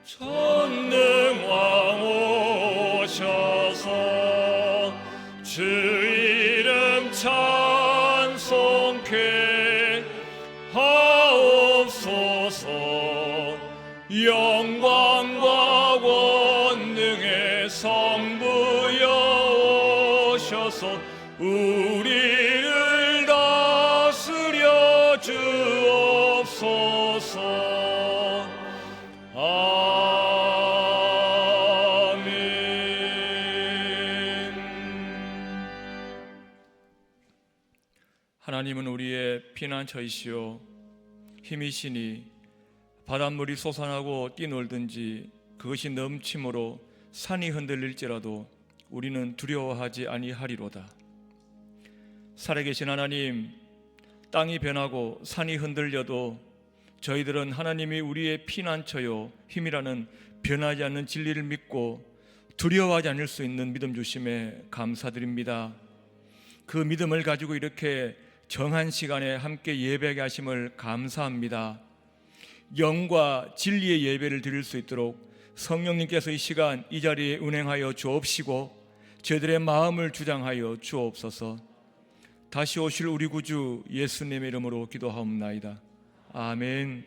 전능왕 오셔서 주 이름 찬송케 하옵소서. 영광과 권능의 성부여 오셔서 우리를 다스려 주옵소서. 아멘. 하나님은 우리의 피난처이시오 힘이시니 바닷물이 솟아나고 뛰놀든지 그것이 넘침으로 산이 흔들릴지라도 우리는 두려워하지 아니하리로다. 살아계신 하나님, 땅이 변하고 산이 흔들려도 저희들은 하나님이 우리의 피난처요 힘이라는 변하지 않는 진리를 믿고 두려워하지 않을 수 있는 믿음 주심에 감사드립니다. 그 믿음을 가지고 이렇게 정한 시간에 함께 예배하게 하심을 감사합니다. 영과 진리의 예배를 드릴 수 있도록 성령님께서 이 시간 이 자리에 운행하여 주옵시고 저희들의 마음을 주장하여 주옵소서. 다시 오실 우리 구주 예수님의 이름으로 기도하옵나이다. 아멘.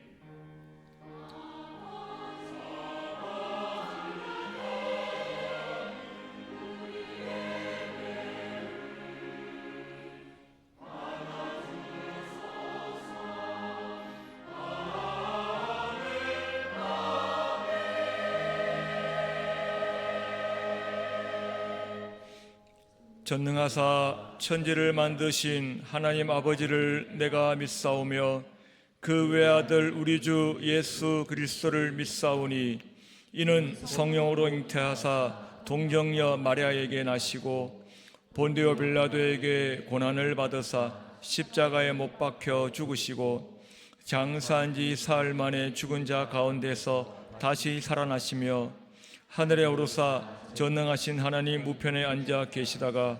전능하사 천지를 만드신 하나님 아버지를 내가 믿사오며 그 외아들 우리 주 예수 그리스도를 믿사오니 이는 성령으로 잉태하사 동정녀 마리아에게 나시고 본디오 빌라도에게 고난을 받으사 십자가에 못 박혀 죽으시고 장사한 지 사흘 만에 죽은 자 가운데서 다시 살아나시며 하늘에 오르사 전능하신 하나님 우편에 앉아 계시다가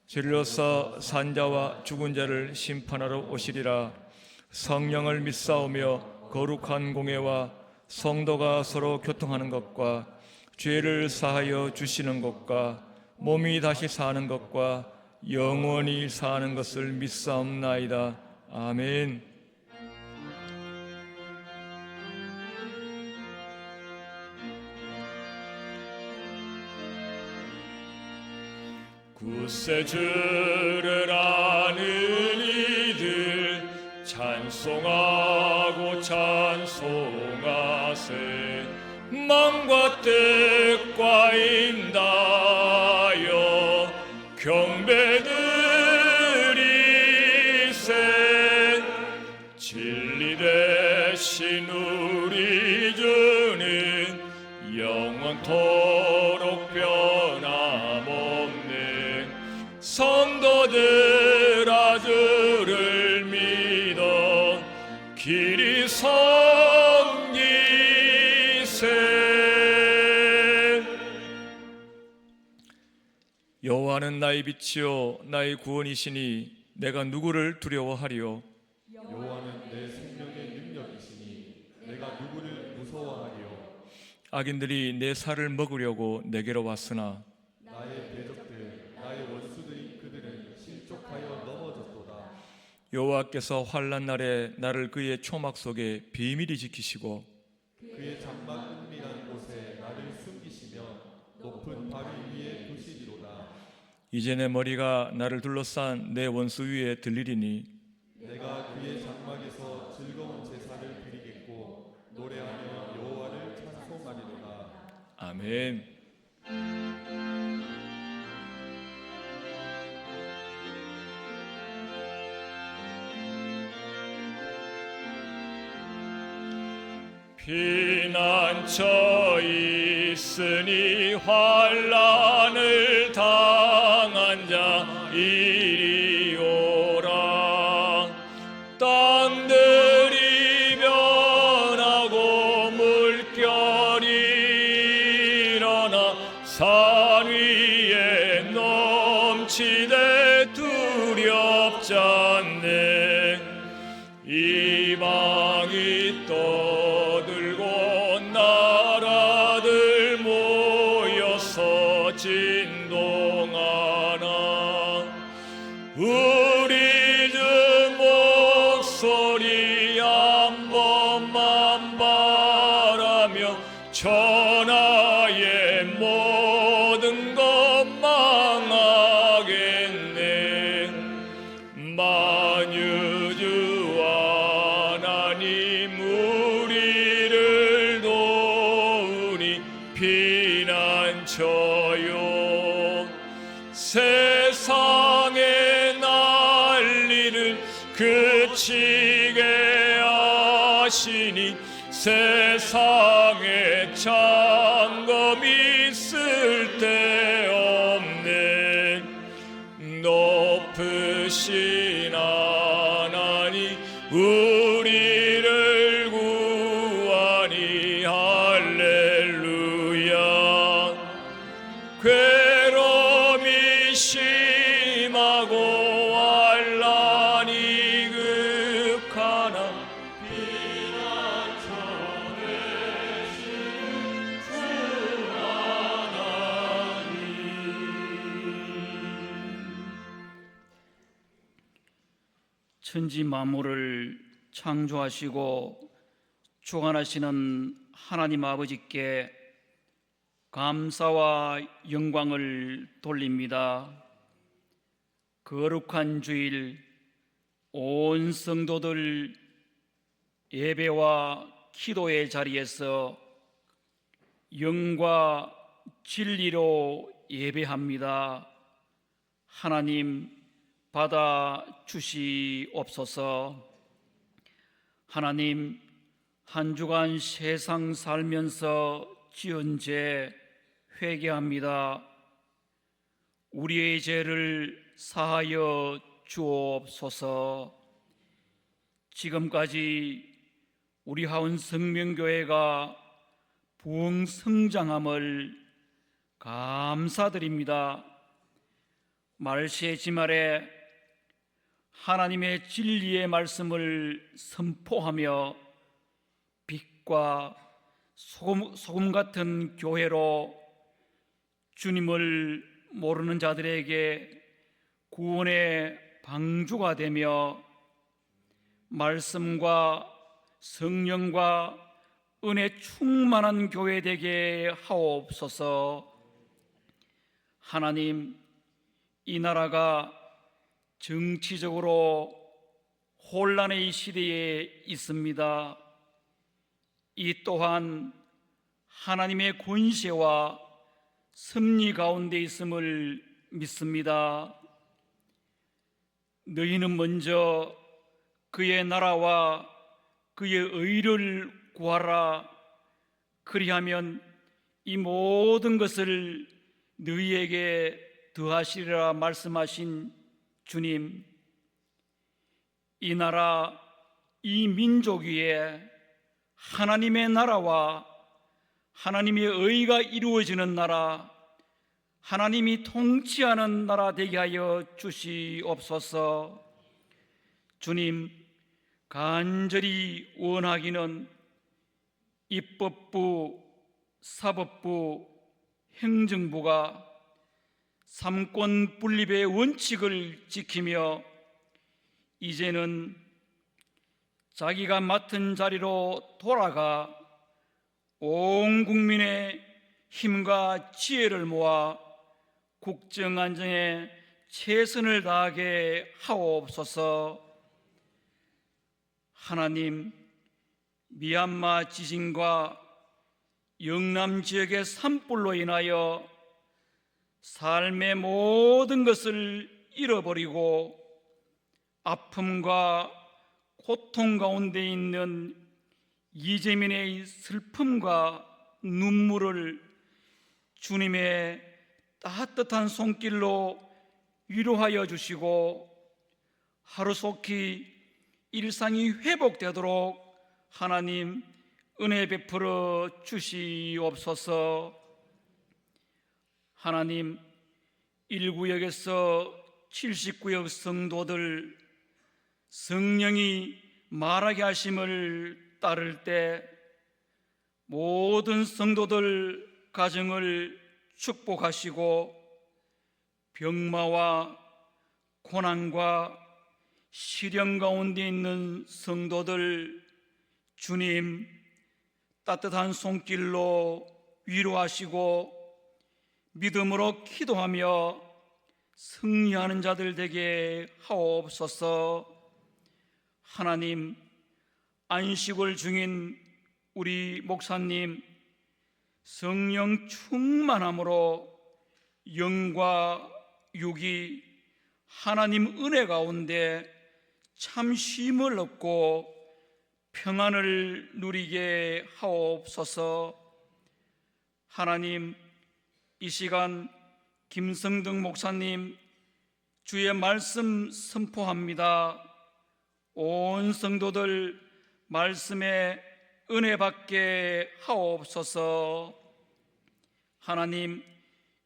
진리로서 산자와 죽은 자를 심판하러 오시리라. 성령을 믿사오며 거룩한 공회와 성도가 서로 교통하는 것과 죄를 사하여 주시는 것과 몸이 다시 사는 것과 영원히 사는 것을 믿사옵나이다. 아멘. 굳세 주를 아는 이들 찬송하고 찬송하세. 마음과 뜻과 인다여 경배드리세. 진리 대신 우리 주는 영원토록 변함없네. 성도들 아주를 믿어 길이 섬기세. 여호와는 나의 빛이요 나의 구원이시니 내가 누구를 두려워하리요. 여호와는 내 생명의 능력이시니 내가 누구를 무서워하리요. 악인들이 내 살을 먹으려고 내게로 왔으나 나의 대적들 나의 원수들인 그들은 실족하여 넘어졌도다. 여호와께서 환난 날에 나를 그의 초막 속에 비밀히 지키시고 그의 장막 은밀한 곳에 나를 숨기시며 높은 바위 위에 두시리로다. 이제 내 머리가 나를 둘러싼 내 원수 위에 들리리니 내가 그의 장막에서 즐거운 제사를 드리겠고 노래하며 여호와를 찬송하리로다. 아멘. 피난처 있으니 환난을 당한 자 이리 오라. 땅들이 변하고 물결이 일어나 산 위에 넘치되 두렵지 않네. 이방이 떠들고 나라 만유주 하나님 우리를 도우니 피난처요. 세상의 난리를 그치게 하시니 세상에 점검 있을 데 없네. 높으신 하나님 우리를 구하니 할렐루야. 괴로움이 심하고 환난이 극하나 피난처 되시는 주 하나님. 천지 만물을 창조하시고 주관하시는 하나님 아버지께 감사와 영광을 돌립니다. 거룩한 주일 온 성도들 예배와 기도의 자리에서 영과 진리로 예배합니다. 하나님 받아 주시옵소서. 하나님, 한 주간 세상 살면서 지은 죄 회개합니다. 우리의 죄를 사하여 주옵소서. 지금까지 우리 하원 성명교회가 부흥 성장함을 감사드립니다. 말세 지말에 하나님의 진리의 말씀을 선포하며 빛과 소금 같은 교회로 주님을 모르는 자들에게 구원의 방주가 되며 말씀과 성령과 은혜 충만한 교회 되게 하옵소서. 하나님, 이 나라가 정치적으로 혼란의 시대에 있습니다. 이 또한 하나님의 권세와 섭리 가운데 있음을 믿습니다. 너희는 먼저 그의 나라와 그의 의를 구하라. 그리하면 이 모든 것을 너희에게 더하시리라 말씀하신 주님, 이 나라, 이 민족 위에 하나님의 나라와 하나님의 의가 이루어지는 나라, 하나님이 통치하는 나라 되게 하여 주시옵소서. 주님, 간절히 원하기는 입법부, 사법부, 행정부가 삼권 분립의 원칙을 지키며 이제는 자기가 맡은 자리로 돌아가 온 국민의 힘과 지혜를 모아 국정 안정에 최선을 다하게 하옵소서. 하나님, 미얀마 지진과 영남 지역의 산불로 인하여 삶의 모든 것을 잃어버리고 아픔과 고통 가운데 있는 이재민의 슬픔과 눈물을 주님의 따뜻한 손길로 위로하여 주시고 하루속히 일상이 회복되도록 하나님 은혜 베풀어 주시옵소서. 하나님, 1구역에서 79역 성도들 성령이 말하게 하심을 따를 때 모든 성도들 가정을 축복하시고 병마와 고난과 시련 가운데 있는 성도들 주님 따뜻한 손길로 위로하시고 믿음으로 기도하며 승리하는 자들 되게 하옵소서. 하나님, 안식월 중인 우리 목사님 성령 충만함으로 영과 육이 하나님 은혜 가운데 참 쉼을 얻고 평안을 누리게 하옵소서. 하나님, 이 시간 김성등 목사님 주의 말씀 선포합니다. 온 성도들 말씀에 은혜 받게 하옵소서. 하나님,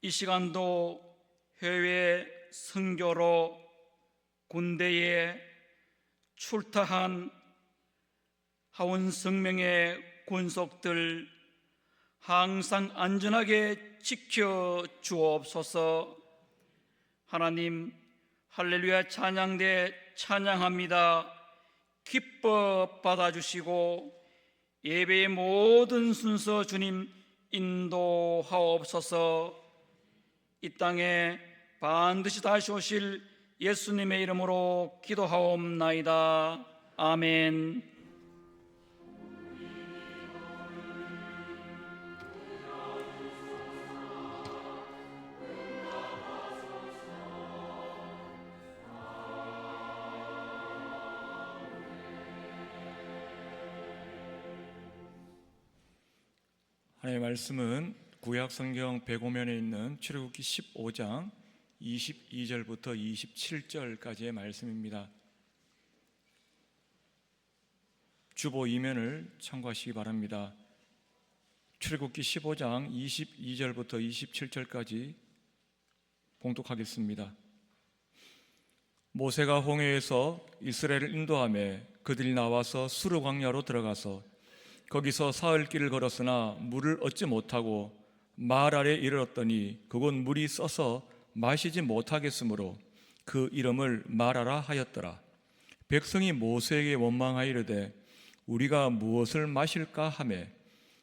이 시간도 해외 선교로 군대에 출타한 하원성명의 군속들 항상 안전하게 지켜 주옵소서. 하나님, 할렐루야 찬양대 찬양합니다. 기뻐 받아주시고 예배의 모든 순서 주님 인도하옵소서. 이 땅에 반드시 다시 오실 예수님의 이름으로 기도하옵나이다. 아멘. 하나님의 말씀은 구약 성경 105면에 있는 출애굽기 15장 22절부터 27절까지의 말씀입니다. 주보 2면을 참고하시기 바랍니다. 출애굽기 15장 22절부터 27절까지 봉독하겠습니다. 모세가 홍해에서 이스라엘을 인도하며 그들이 나와서 수르 광야로 들어가서 거기서 사흘 길을 걸었으나 물을 얻지 못하고 말 아래 이르렀더니 그곳 물이 써서 마시지 못하겠으므로 그 이름을 마라라 하였더라. 백성이 모세에게 원망하이르되 우리가 무엇을 마실까 하며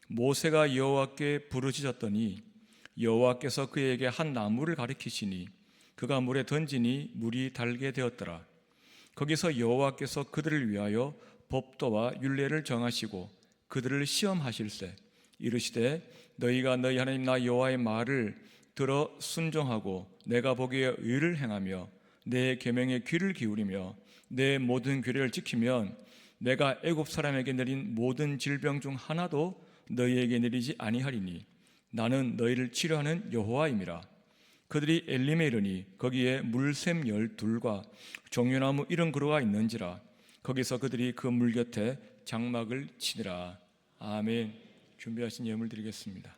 모세가 여호와께 부르짖었더니 여호와께서 그에게 한 나무를 가리키시니 그가 물에 던지니 물이 달게 되었더라. 거기서 여호와께서 그들을 위하여 법도와 율례를 정하시고 그들을 시험하실세 이르시되 너희가 너희 하나님 나 여호와의 말을 들어 순종하고 내가 보기에 의를 행하며 내 계명에 귀를 기울이며 내 모든 규례를 지키면 내가 애굽 사람에게 내린 모든 질병 중 하나도 너희에게 내리지 아니하리니 나는 너희를 치료하는 여호와임이라. 그들이 엘림에 이르니 거기에 물샘 12과 종려나무 70그루가 있는지라. 거기서 그들이 그 물 곁에 장막을 치니라. 아멘. 준비하신 예물 드리겠습니다.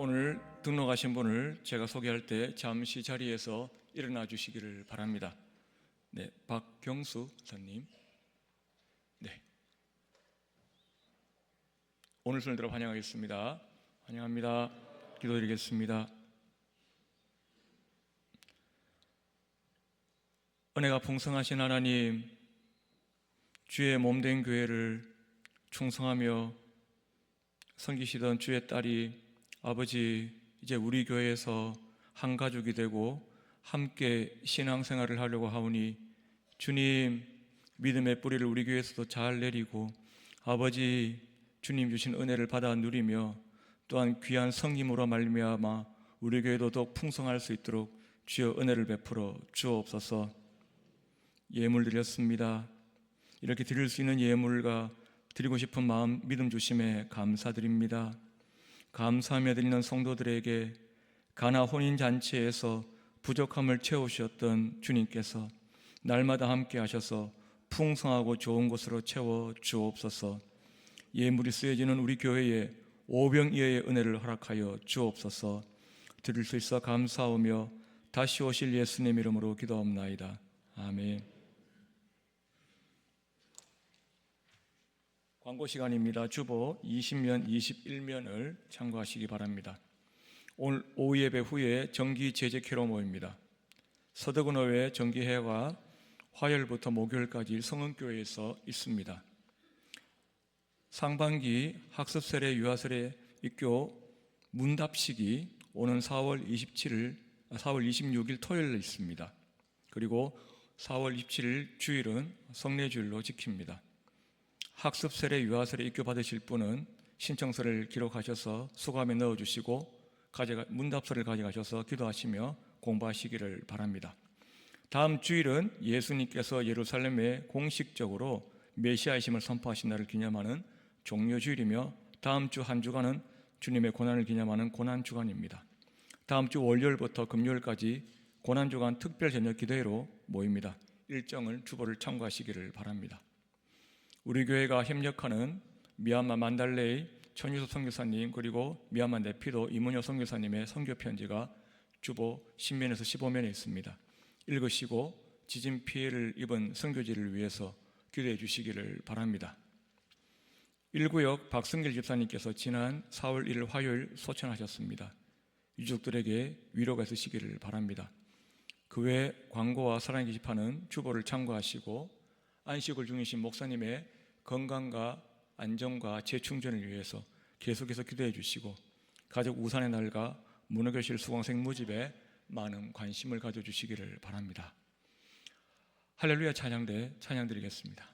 오늘 등록하신 분을 제가 소개할 때 잠시 자리에서 일어나 주시기를 바랍니다. 네, 박경수 선님. 네. 오늘 순서대로 환영하겠습니다. 환영합니다. 기도드리겠습니다. 은혜가 풍성하신 하나님, 주의 몸된 교회를 충성하며 섬기시던 주의 딸이 아버지 이제 우리 교회에서 한 가족이 되고 함께 신앙생활을 하려고 하오니 주님 믿음의 뿌리를 우리 교회에서도 잘 내리고 아버지 주님 주신 은혜를 받아 누리며 또한 귀한 성김으로 말미암아 우리 교회도 더욱 풍성할 수 있도록 주여 은혜를 베풀어 주옵소서. 예물 드렸습니다. 이렇게 드릴 수 있는 예물과 드리고 싶은 마음 믿음 주심에 감사드립니다. 감사하며 드리는 성도들에게 가나 혼인잔치에서 부족함을 채우셨던 주님께서 날마다 함께 하셔서 풍성하고 좋은 곳으로 채워 주옵소서. 예물이 쓰여지는 우리 교회에 오병이어의 은혜를 허락하여 주옵소서. 드릴 수 있어 감사하며 다시 오실 예수님 이름으로 기도합나이다. 아멘. 광고 시간입니다. 주보 20면, 21면을 참고하시기 바랍니다. 오늘 오후 예배 후에 정기 제재 캐로 모입니다. 서대구노회 정기회가 화요일부터 목요일까지 성은교회에서 있습니다. 상반기 학습세례 유아세례 입교 문답식이 오는 4월 26일 토요일에 있습니다. 그리고 4월 27일 주일은 성례주일로 지킵니다. 학습세례 유아세례 입교 받으실 분은 신청서를 기록하셔서 수감에 넣어주시고 문답서를 가져가셔서 기도하시며 공부하시기를 바랍니다. 다음 주일은 예수님께서 예루살렘에 공식적으로 메시아이심을 선포하신 날을 기념하는 종료주일이며 다음 주 한 주간은 주님의 고난을 기념하는 고난주간입니다. 다음 주 월요일부터 금요일까지 고난주간 특별 저녁 기도회로 모입니다. 일정을 주보를 참고하시기를 바랍니다. 우리 교회가 협력하는 미얀마 만달레이 천유섭 선교사님 그리고 미얀마 네피도 이문효 선교사님의 선교 편지가 주보 10면에서 15면에 있습니다. 읽으시고 지진 피해를 입은 선교지를 위해서 기도해 주시기를 바랍니다. 1구역 박승길 집사님께서 지난 4월 1일 화요일 소천하셨습니다. 유족들에게 위로가 있으시기를 바랍니다. 그 외 광고와 사랑 게시판은 주보를 참고하시고 안식을 중이신 목사님의 건강과 안정과 재충전을 위해서 계속해서 기도해 주시고 가족 우산의 날과 문화교실 수강생 모집에 많은 관심을 가져주시기를 바랍니다. 할렐루야 찬양대 찬양드리겠습니다.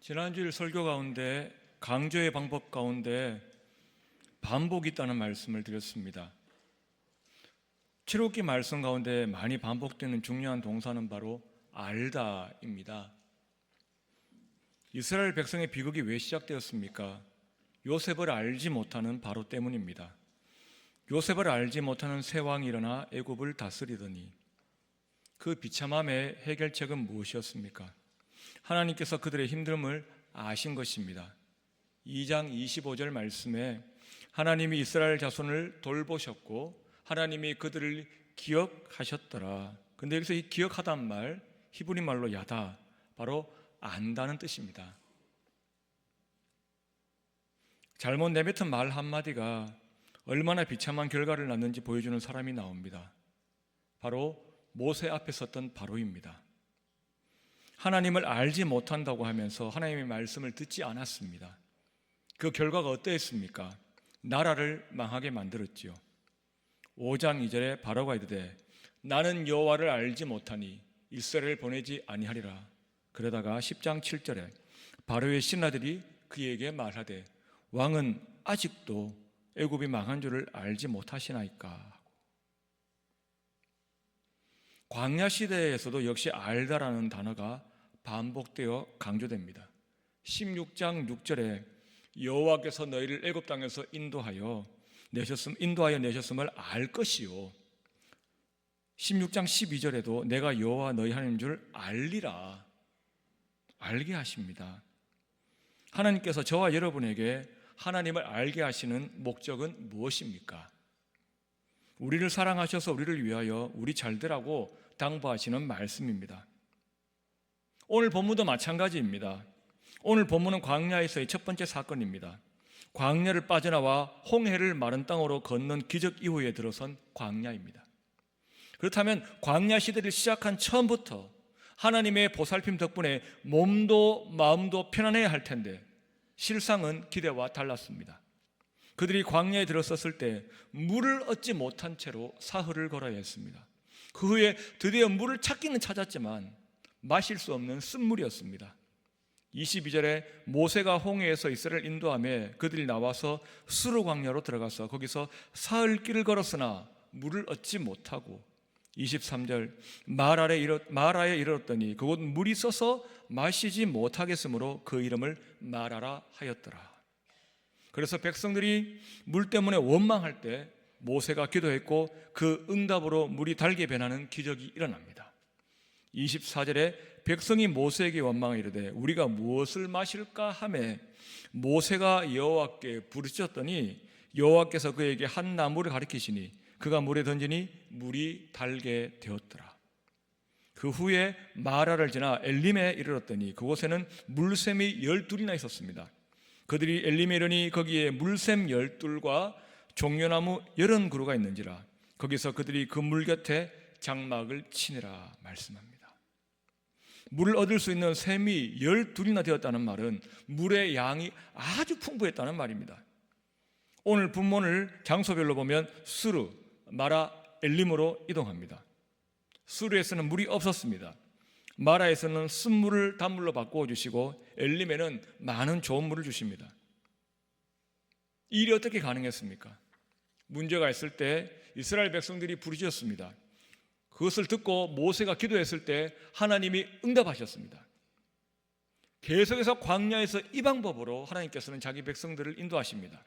지난주일 설교 가운데 강조의 방법 가운데 반복이 있다는 말씀을 드렸습니다. 출애굽기 말씀 가운데 많이 반복되는 중요한 동사는 바로 알다입니다. 이스라엘 백성의 비극이 왜 시작되었습니까? 요셉을 알지 못하는 바로 때문입니다. 요셉을 알지 못하는 새 왕이 일어나 애굽을 다스리더니 그 비참함의 해결책은 무엇이었습니까? 하나님께서 그들의 힘듦을 아신 것입니다. 2장 25절 말씀에 하나님이 이스라엘 자손을 돌보셨고 하나님이 그들을 기억하셨더라. 근데 여기서 이 기억하다는 말, 히브리 말로 야다, 바로 안다는 뜻입니다. 잘못 내뱉은 말 한마디가 얼마나 비참한 결과를 낳는지 보여주는 사람이 나옵니다. 바로 모세 앞에 섰던 바로입니다. 하나님을 알지 못한다고 하면서 하나님의 말씀을 듣지 않았습니다. 그 결과가 어떠했습니까? 나라를 망하게 만들었지요. 5장 2절에 바로가 이르되 나는 여호와를 알지 못하니 이스라엘을 보내지 아니하리라. 그러다가 10장 7절에 바로의 신하들이 그에게 말하되 왕은 아직도 애굽이 망한 줄을 알지 못하시나이까. 광야 시대에서도 역시 알다라는 단어가 반복되어 강조됩니다. 16장 6절에 여호와께서 너희를 애굽 땅에서 인도하여 내셨음을 알 것이요. 16장 12절에도 내가 여호와 너희 하나님인 줄 알리라. 알게 하십니다. 하나님께서 저와 여러분에게 하나님을 알게 하시는 목적은 무엇입니까? 우리를 사랑하셔서 우리를 위하여 우리 잘되라고 당부하시는 말씀입니다. 오늘 본문도 마찬가지입니다. 오늘 본문은 광야에서의 첫 번째 사건입니다. 광야를 빠져나와 홍해를 마른 땅으로 건넌 기적 이후에 들어선 광야입니다. 그렇다면 광야 시대를 시작한 처음부터 하나님의 보살핌 덕분에 몸도 마음도 편안해야 할 텐데 실상은 기대와 달랐습니다. 그들이 광야에 들어섰을 때 물을 얻지 못한 채로 사흘을 걸어야 했습니다. 그 후에 드디어 물을 찾기는 찾았지만 마실 수 없는 쓴물이었습니다. 22절에 모세가 홍해에서 이스라엘 인도하며 그들이 나와서 수르 광야로 들어가서 거기서 사흘 길을 걸었으나 물을 얻지 못하고 23절 마라에 이르렀더니 그곳 물이 써서 마시지 못하겠으므로 그 이름을 마라라 하였더라. 그래서 백성들이 물 때문에 원망할 때 모세가 기도했고 그 응답으로 물이 달게 변하는 기적이 일어납니다. 24절에 백성이 모세에게 원망을 이르되 우리가 무엇을 마실까 하매 모세가 여호와께 부르짖었더니 여호와께서 그에게 한 나무를 가리키시니 그가 물에 던지니 물이 달게 되었더라. 그 후에 마라를 지나 엘림에 이르렀더니 그곳에는 물샘이 12이나 있었습니다. 그들이 엘림에 이르니 거기에 물샘 12과 종려나무 80그루가 있는지라 거기서 그들이 그 물 곁에 장막을 치니라 말씀합니다. 물을 얻을 수 있는 샘이 12이나 되었다는 말은 물의 양이 아주 풍부했다는 말입니다. 오늘 본문을 장소별로 보면 수르, 마라, 엘림으로 이동합니다. 수르에서는 물이 없었습니다. 마라에서는 쓴물을 단물로 바꾸어 주시고 엘림에는 많은 좋은 물을 주십니다. 이 일이 어떻게 가능했습니까? 문제가 있을 때 이스라엘 백성들이 부르짖었습니다. 그것을 듣고 모세가 기도했을 때 하나님이 응답하셨습니다. 계속해서 광야에서 이 방법으로 하나님께서는 자기 백성들을 인도하십니다.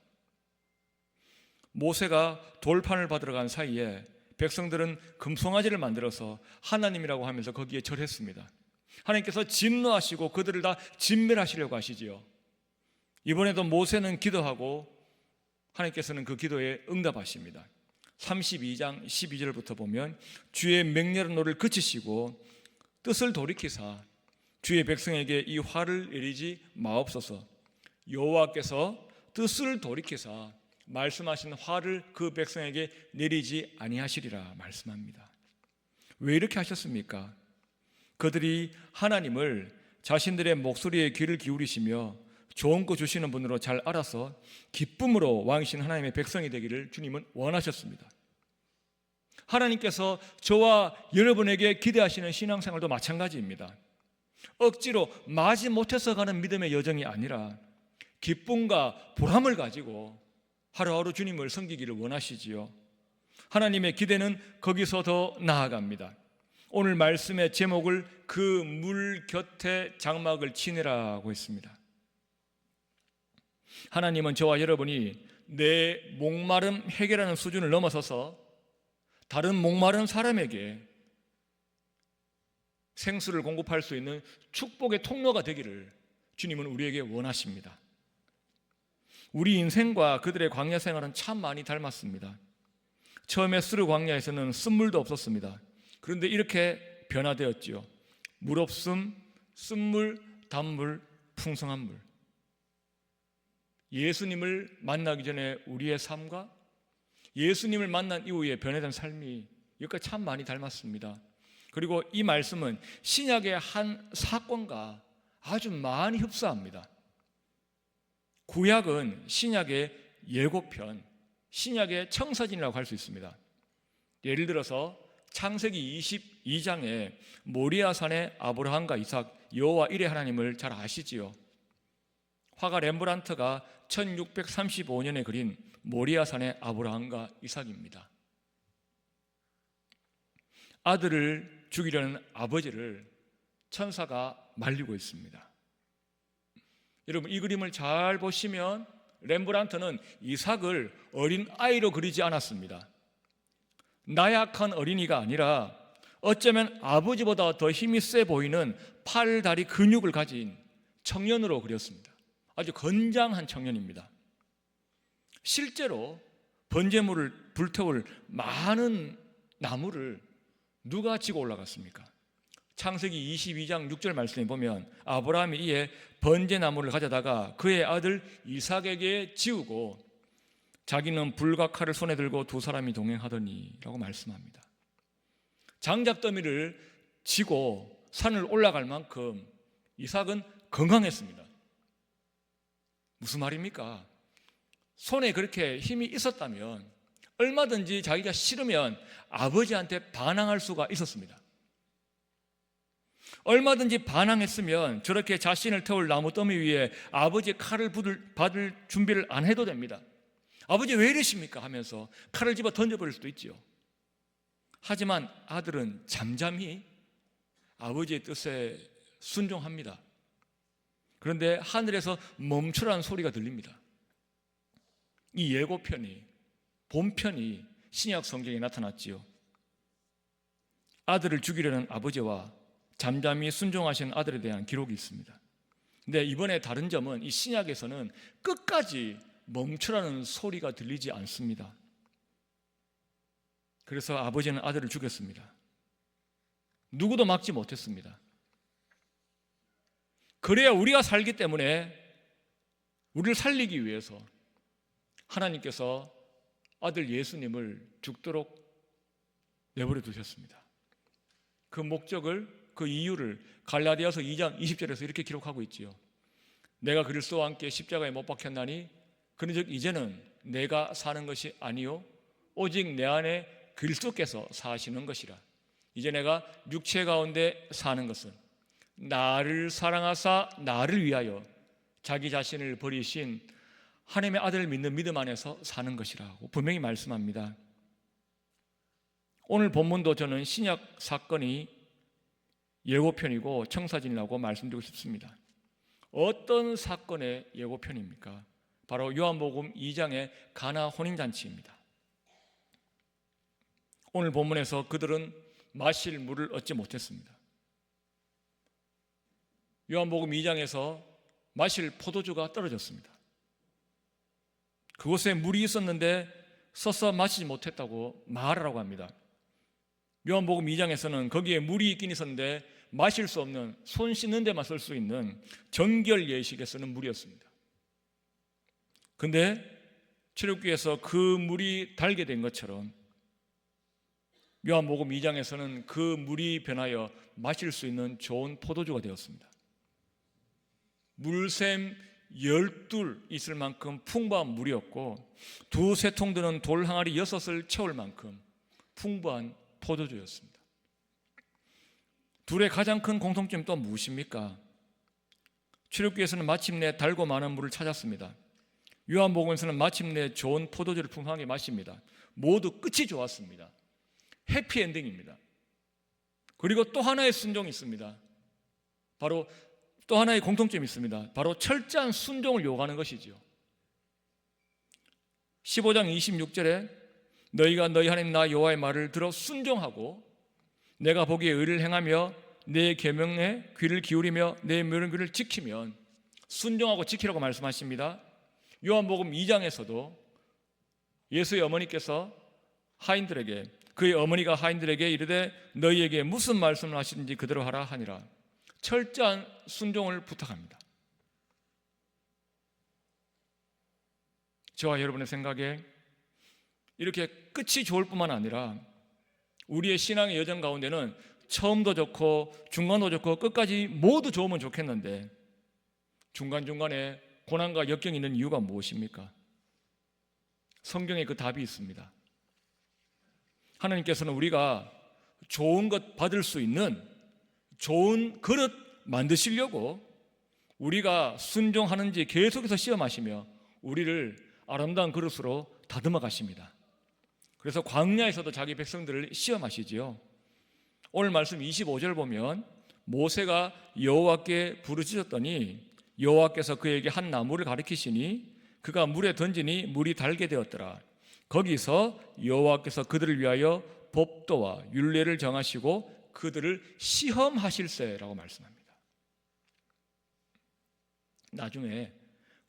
모세가 돌판을 받으러 간 사이에 백성들은 금송아지를 만들어서 하나님이라고 하면서 거기에 절했습니다. 하나님께서 진노하시고 그들을 다 진멸하시려고 하시지요. 이번에도 모세는 기도하고 하나님께서는 그 기도에 응답하십니다. 32장 12절부터 보면 주의 맹렬한 그치시고 뜻을 돌이키사 주의 백성에게 이 화를 내리지 마옵소서. 여호와께서 뜻을 돌이키사 말씀하신 화를 그 백성에게 내리지 아니하시리라 말씀합니다. 왜 이렇게 하셨습니까? 그들이 하나님을 자신들의 목소리에 귀를 기울이시며 좋은 거 주시는 분으로 잘 알아서 기쁨으로 왕이신 하나님의 백성이 되기를 주님은 원하셨습니다. 하나님께서 저와 여러분에게 기대하시는 신앙생활도 마찬가지입니다. 억지로 마지 못해서 가는 믿음의 여정이 아니라 기쁨과 보람을 가지고 하루하루 주님을 섬기기를 원하시지요. 하나님의 기대는 거기서 더 나아갑니다. 오늘 말씀의 제목을 그 물 곁에 장막을 치니라고 했습니다. 하나님은 저와 여러분이 내 목마름 해결하는 수준을 넘어서서 다른 목마른 사람에게 생수를 공급할 수 있는 축복의 통로가 되기를 주님은 우리에게 원하십니다. 우리 인생과 그들의 광야 생활은 참 많이 닮았습니다. 처음에 스르 광야에서는 쓴물도 없었습니다. 그런데 이렇게 변화되었지요. 물 없음, 쓴물, 단물, 풍성한 물. 예수님을 만나기 전에 우리의 삶과 예수님을 만난 이후에 변화된 삶이 여기까지 참 많이 닮았습니다. 그리고 이 말씀은 신약의 한 사건과 아주 많이 흡사합니다. 구약은 신약의 예고편, 신약의 청사진이라고 할 수 있습니다. 예를 들어서 창세기 22장에 모리아산의 아브라함과 이삭, 여호와 일의 하나님을 잘 아시지요. 화가 렘브란트가 1635년에 그린 모리아산의 아브라함과 이삭입니다. 아들을 죽이려는 아버지를 천사가 말리고 있습니다. 여러분, 이 그림을 잘 보시면 렘브란트는 이삭을 어린 아이로 그리지 않았습니다. 나약한 어린이가 아니라 어쩌면 아버지보다 더 힘이 세 보이는 팔, 다리 근육을 가진 청년으로 그렸습니다. 아주 건장한 청년입니다. 실제로 번제물을 불태울 많은 나무를 누가 지고 올라갔습니까? 창세기 22장 6절 말씀에 보면 아브라함이 이에 번제나무를 가져다가 그의 아들 이삭에게 지우고 자기는 불과 칼을 손에 들고 두 사람이 동행하더니 라고 말씀합니다. 장작더미를 지고 산을 올라갈 만큼 이삭은 건강했습니다. 무슨 말입니까? 손에 그렇게 힘이 있었다면 얼마든지 자기가 싫으면 아버지한테 반항할 수가 있었습니다. 얼마든지 반항했으면 저렇게 자신을 태울 나무 더미 위에 아버지의 칼을 받을 준비를 안 해도 됩니다. 아버지 왜 이러십니까? 하면서 칼을 집어 던져버릴 수도 있죠. 하지만 아들은 잠잠히 아버지의 뜻에 순종합니다. 그런데 하늘에서 멈추라는 소리가 들립니다. 이 예고편이, 본편이 신약 성경에 나타났지요. 아들을 죽이려는 아버지와 잠잠히 순종하신 아들에 대한 기록이 있습니다. 근데 이번에 다른 점은 이 신약에서는 끝까지 멈추라는 소리가 들리지 않습니다. 그래서 아버지는 아들을 죽였습니다. 누구도 막지 못했습니다. 그래야 우리가 살기 때문에 우리를 살리기 위해서 하나님께서 아들 예수님을 죽도록 내버려 두셨습니다. 그 목적을, 그 이유를 갈라디아서 2장 20절에서 이렇게 기록하고 있지요. 내가 그리스도와 함께 십자가에 못 박혔나니 그런즉 이제는 내가 사는 것이 아니요 오직 내 안에 그리스도께서 사시는 것이라. 이제 내가 육체 가운데 사는 것은 나를 사랑하사 나를 위하여 자기 자신을 버리신 하나님의 아들을 믿는 믿음 안에서 사는 것이라고 분명히 말씀합니다. 오늘 본문도 저는 신약 사건이 예고편이고 청사진이라고 말씀드리고 싶습니다. 어떤 사건의 예고편입니까? 바로 요한복음 2장의 가나 혼인잔치입니다. 오늘 본문에서 그들은 마실 물을 얻지 못했습니다. 요한복음 2장에서 마실 포도주가 떨어졌습니다. 그곳에 물이 있었는데 써서 마시지 못했다고 말하라고 합니다. 요한복음 2장에서는 거기에 물이 있긴 있었는데 마실 수 없는, 손 씻는 데만 쓸 수 있는 정결 예식에 쓰는 물이었습니다. 근데 출애굽기에서 그 물이 달게 된 것처럼 요한복음 2장에서는 그 물이 변하여 마실 수 있는 좋은 포도주가 되었습니다. 물샘 12 있을 만큼 풍부한 물이었고 두세 통 드는 돌 항아리 6을 채울 만큼 풍부한 포도주였습니다. 둘의 가장 큰 공통점이 또 무엇입니까? 출애굽기에서는 마침내 달고 많은 물을 찾았습니다. 요한복음에서는 마침내 좋은 포도주를 풍성하게 마십니다. 모두 끝이 좋았습니다. 해피엔딩입니다. 그리고 또 하나의 순종이 있습니다. 바로 또 하나의 공통점이 있습니다. 바로 철저한 순종을 요구하는 것이죠. 15장 26절에 너희가 너희 하나님 나 여호와의 말을 들어 순종하고 내가 보기에 의를 행하며 내 계명에 귀를 기울이며 내 명령을 지키면, 순종하고 지키라고 말씀하십니다. 요한복음 2장에서도 예수의 어머니께서 하인들에게, 그의 어머니가 하인들에게 이르되 너희에게 무슨 말씀을 하시든지 그대로 하라 하니라. 철저한 순종을 부탁합니다. 저와 여러분의 생각에 이렇게 끝이 좋을 뿐만 아니라 우리의 신앙의 여정 가운데는 처음도 좋고 중간도 좋고 끝까지 모두 좋으면 좋겠는데 중간중간에 고난과 역경이 있는 이유가 무엇입니까? 성경에 그 답이 있습니다. 하나님께서는 우리가 좋은 것 받을 수 있는 좋은 그릇 만드시려고 우리가 순종하는지 계속해서 시험하시며 우리를 아름다운 그릇으로 다듬어 가십니다. 그래서 광야에서도 자기 백성들을 시험하시지요. 오늘 말씀 25절 보면 모세가 여호와께 부르짖었더니 여호와께서 그에게 한 나무를 가리키시니 그가 물에 던지니 물이 달게 되었더라. 거기서 여호와께서 그들을 위하여 법도와 율례를 정하시고 그들을 시험하실세라고 말씀합니다. 나중에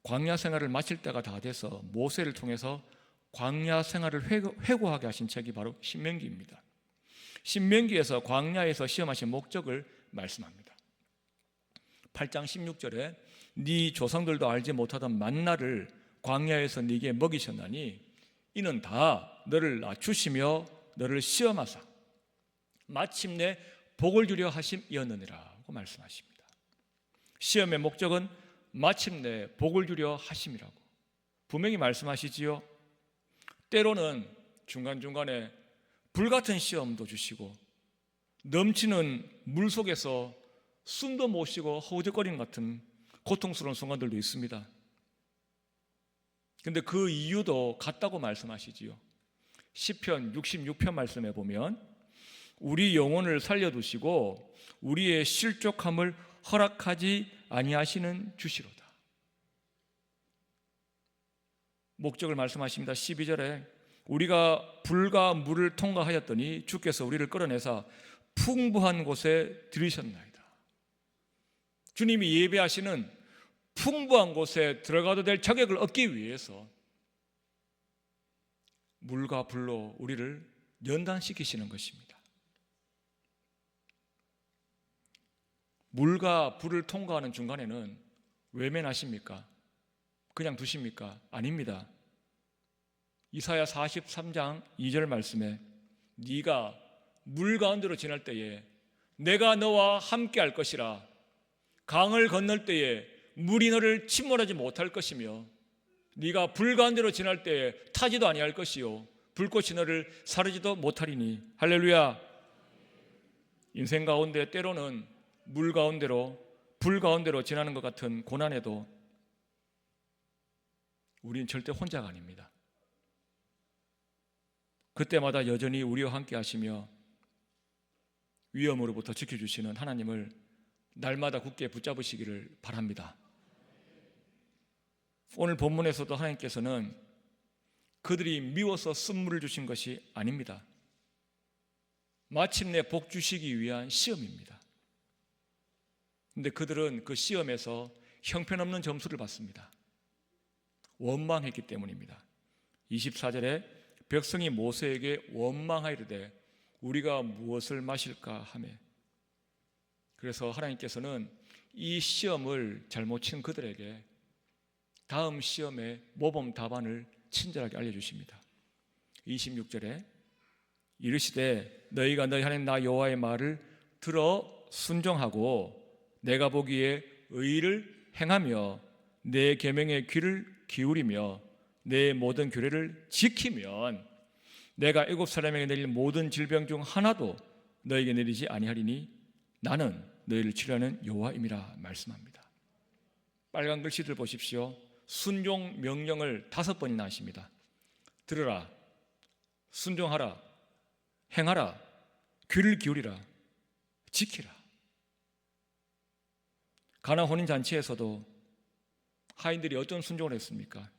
광야 생활을 마칠 때가 다 돼서 모세를 통해서 광야 생활을 회고하게 하신 책이 바로 신명기입니다. 신명기에서 광야에서 시험하신 목적을 말씀합니다. 8장 16절에 네 조상들도 알지 못하던 만나를 광야에서 네게 먹이셨나니 이는 다 너를 낮추시며 너를 시험하사 마침내 복을 주려 하심이었느니라고 말씀하십니다. 시험의 목적은 마침내 복을 주려 하심이라고 분명히 말씀하시지요. 때로는 중간중간에 불같은 시험도 주시고 넘치는 물 속에서 숨도 못 쉬고 허우적거리는 같은 고통스러운 순간들도 있습니다. 근데 그 이유도 같다고 말씀하시지요. 시편 66편 말씀에 보면 우리 영혼을 살려두시고 우리의 실족함을 허락하지 아니하시는 주시로다. 목적을 말씀하십니다. 12절에 우리가 불과 물을 통과하였더니 주께서 우리를 끌어내사 풍부한 곳에 들이셨나이다. 주님이 예배하시는 풍부한 곳에 들어가도 될 자격을 얻기 위해서 물과 불로 우리를 연단시키시는 것입니다. 물과 불을 통과하는 중간에는 외면하십니까? 그냥 두십니까? 아닙니다. 이사야 43장 2절 말씀에 네가 물 가운데로 지날 때에 내가 너와 함께 할 것이라. 강을 건널 때에 물이 너를 침몰하지 못할 것이며 네가 불 가운데로 지날 때에 타지도 아니할 것이요 불꽃이 너를 사르지도 못하리니. 할렐루야. 인생 가운데 때로는 물 가운데로 불 가운데로 지나는 것 같은 고난에도 우리는 절대 혼자가 아닙니다. 그때마다 여전히 우리와 함께 하시며 위험으로부터 지켜주시는 하나님을 날마다 굳게 붙잡으시기를 바랍니다. 오늘 본문에서도 하나님께서는 그들이 미워서 쓴물을 주신 것이 아닙니다. 마침내 복 주시기 위한 시험입니다. 그런데 그들은 그 시험에서 형편없는 점수를 받습니다. 원망했기 때문입니다. 24절에 백성이 모세에게 원망하이르되 우리가 무엇을 마실까 하매, 그래서 하나님께서는 이 시험을 잘못 친 그들에게 다음 시험의 모범 답안을 친절하게 알려주십니다. 26절에 이르시되 너희가 너희 하나님 나 여호와의 말을 들어 순종하고 내가 보기에 의를 행하며 내 계명에 귀를 기울이며 내 모든 규례를 지키면 내가 애굽 사람에게 내릴 모든 질병 중 하나도 너에게 내리지 아니하리니 나는 너희를 치료하는 여호와임이라 말씀합니다. 빨간 글씨들 보십시오. 순종 명령을 5번이나 하십니다. 들으라, 순종하라, 행하라, 귀를 기울이라, 지키라. 가나 혼인잔치에서도 하인들이 어떤 순종을 했습니까?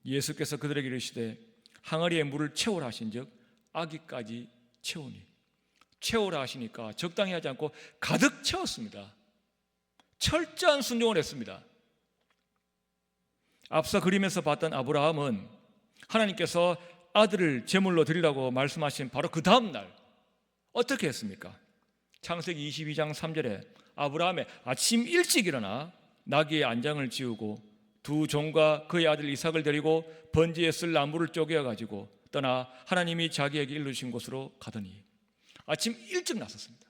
예수께서 그들에게 이르시되 항아리에 물을 채우라 하신즉 아기까지 채우니, 채우라 하시니까 적당히 하지 않고 가득 채웠습니다. 철저한 순종을 했습니다. 앞서 그림에서 봤던 아브라함은 하나님께서 아들을 제물로 드리라고 말씀하신 바로 그 다음 날 어떻게 했습니까? 창세기 22장 3절에 아브라함의 아침 일찍 일어나 나귀의 안장을 지우고 두 종과 그의 아들 이삭을 데리고 번지에 쓸 나무를 쪼개어 가지고 떠나 하나님이 자기에게 일러주신 곳으로 가더니 아침 일찍 나섰습니다.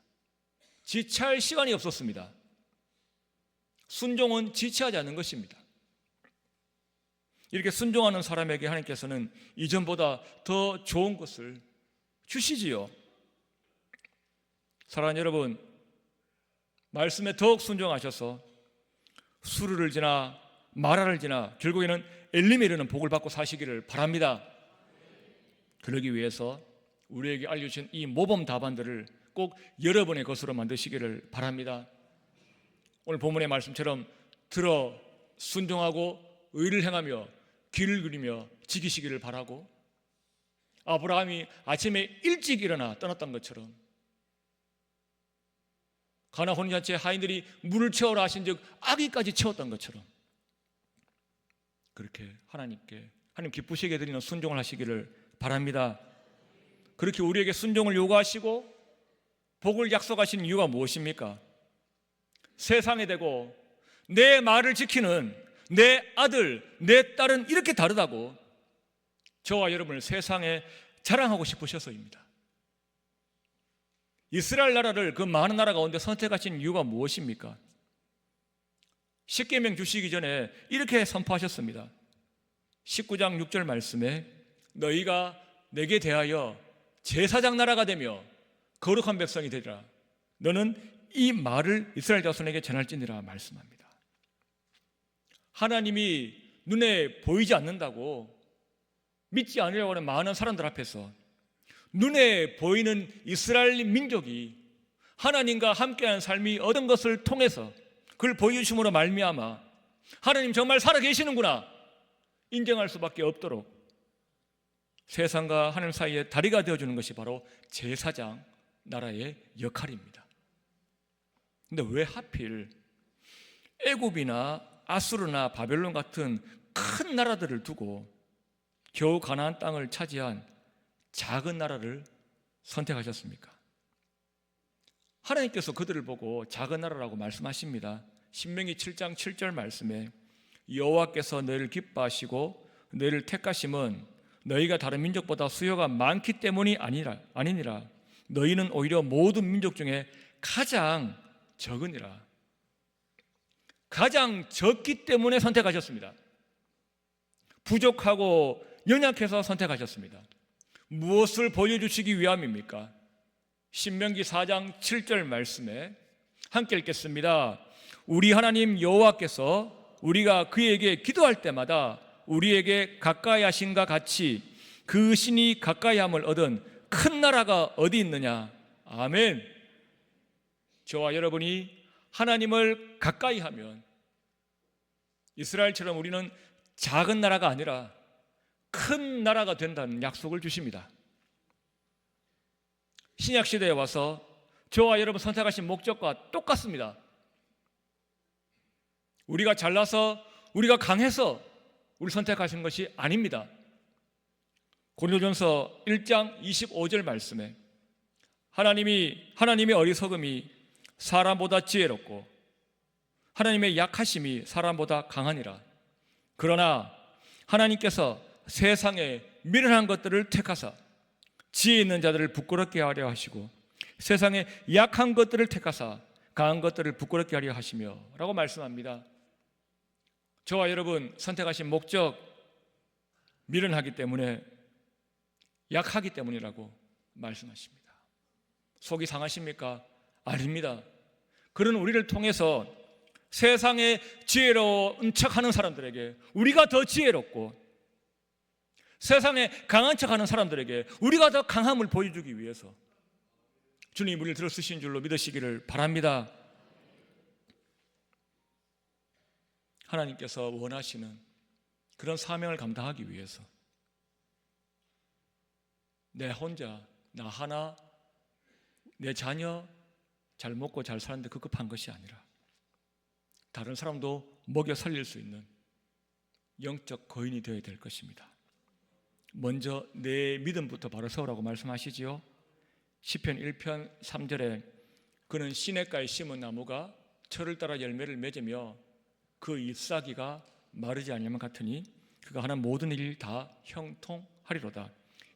지체할 시간이 없었습니다. 순종은 지체하지 않는 것입니다. 이렇게 순종하는 사람에게 하나님께서는 이전보다 더 좋은 것을 주시지요. 사랑하는 여러분, 말씀에 더욱 순종하셔서 수르를 지나 마라를 지나 결국에는 엘림에 이르는 복을 받고 사시기를 바랍니다. 그러기 위해서 우리에게 알려주신 이 모범 답안들을 꼭 여러분의 것으로 만드시기를 바랍니다. 오늘 본문의 말씀처럼 들어 순종하고 의를 행하며 귀를 기울이며 지키시기를 바라고, 아브라함이 아침에 일찍 일어나 떠났던 것처럼 가나 혼인잔치에 하인들이 물을 채우라 하신즉 아기까지 채웠던 것처럼 그렇게 하나님께 하나님 기쁘시게 드리는 순종을 하시기를 바랍니다. 그렇게 우리에게 순종을 요구하시고 복을 약속하신 이유가 무엇입니까? 세상에 대고 내 말을 지키는 내 아들, 내 딸은 이렇게 다르다고 저와 여러분을 세상에 자랑하고 싶으셔서입니다. 이스라엘 나라를 그 많은 나라 가운데 선택하신 이유가 무엇입니까? 십계명 주시기 전에 이렇게 선포하셨습니다. 19장 6절 말씀에 너희가 내게 대하여 제사장 나라가 되며 거룩한 백성이 되리라. 너는 이 말을 이스라엘 자손에게 전할지니라 말씀합니다. 하나님이 눈에 보이지 않는다고 믿지 않으려고 하는 많은 사람들 앞에서 눈에 보이는 이스라엘 민족이 하나님과 함께한 삶이 얻은 것을 통해서 그걸 보여주심으로 말미암아 하나님 정말 살아계시는구나 인정할 수밖에 없도록 세상과 하늘 사이에 다리가 되어주는 것이 바로 제사장 나라의 역할입니다. 근데 왜 하필 애굽이나 아수르나 바벨론 같은 큰 나라들을 두고 겨우 가나안 땅을 차지한 작은 나라를 선택하셨습니까? 하나님께서 그들을 보고 작은 나라라고 말씀하십니다. 신명기 7장 7절 말씀에 여호와께서 너희를 기뻐하시고 너희를 택하심은 너희가 다른 민족보다 수요가 많기 때문이 아니니라. 너희는 오히려 모든 민족 중에 가장 적으니라. 가장 적기 때문에 선택하셨습니다. 부족하고 연약해서 선택하셨습니다. 무엇을 보여주시기 위함입니까? 신명기 4장 7절 말씀에 함께 읽겠습니다. 우리 하나님 여호와께서 우리가 그에게 기도할 때마다 우리에게 가까이 하신과 같이 그 신이 가까이함을 얻은 큰 나라가 어디 있느냐? 아멘. 저와 여러분이 하나님을 가까이 하면 이스라엘처럼 우리는 작은 나라가 아니라 큰 나라가 된다는 약속을 주십니다. 신약 시대에 와서 저와 여러분 선택하신 목적과 똑같습니다. 우리가 잘나서 우리가 강해서 우리 선택하신 것이 아닙니다. 고린도전서 1장 25절 말씀에 하나님의 어리석음이 사람보다 지혜롭고 하나님의 약하심이 사람보다 강하니라. 그러나 하나님께서 세상에 미련한 것들을 택하사 지혜 있는 자들을 부끄럽게 하려 하시고 세상에 약한 것들을 택하사 강한 것들을 부끄럽게 하려 하시며 라고 말씀합니다. 저와 여러분 선택하신 목적 미련하기 때문에 약하기 때문이라고 말씀하십니다. 속이 상하십니까? 아닙니다. 그런 우리를 통해서 세상에 지혜로운 척하는 사람들에게 우리가 더 지혜롭고, 세상에 강한 척하는 사람들에게 우리가 더 강함을 보여주기 위해서 주님이 우리를 들어 쓰신 줄로 믿으시기를 바랍니다. 하나님께서 원하시는 그런 사명을 감당하기 위해서 내 혼자, 나 하나, 내 자녀 잘 먹고 잘 사는데 급급한 것이 아니라 다른 사람도 먹여 살릴 수 있는 영적 거인이 되어야 될 것입니다. 먼저 내 믿음부터 바로 세우라고 말씀하시지요. 시편 1편 3절에 그는 시냇가에 심은 나무가 철을 따라 열매를 맺으며 그 잎사귀가 마르지 않으면 같으니 그가 하는 모든 일 다 형통하리로다.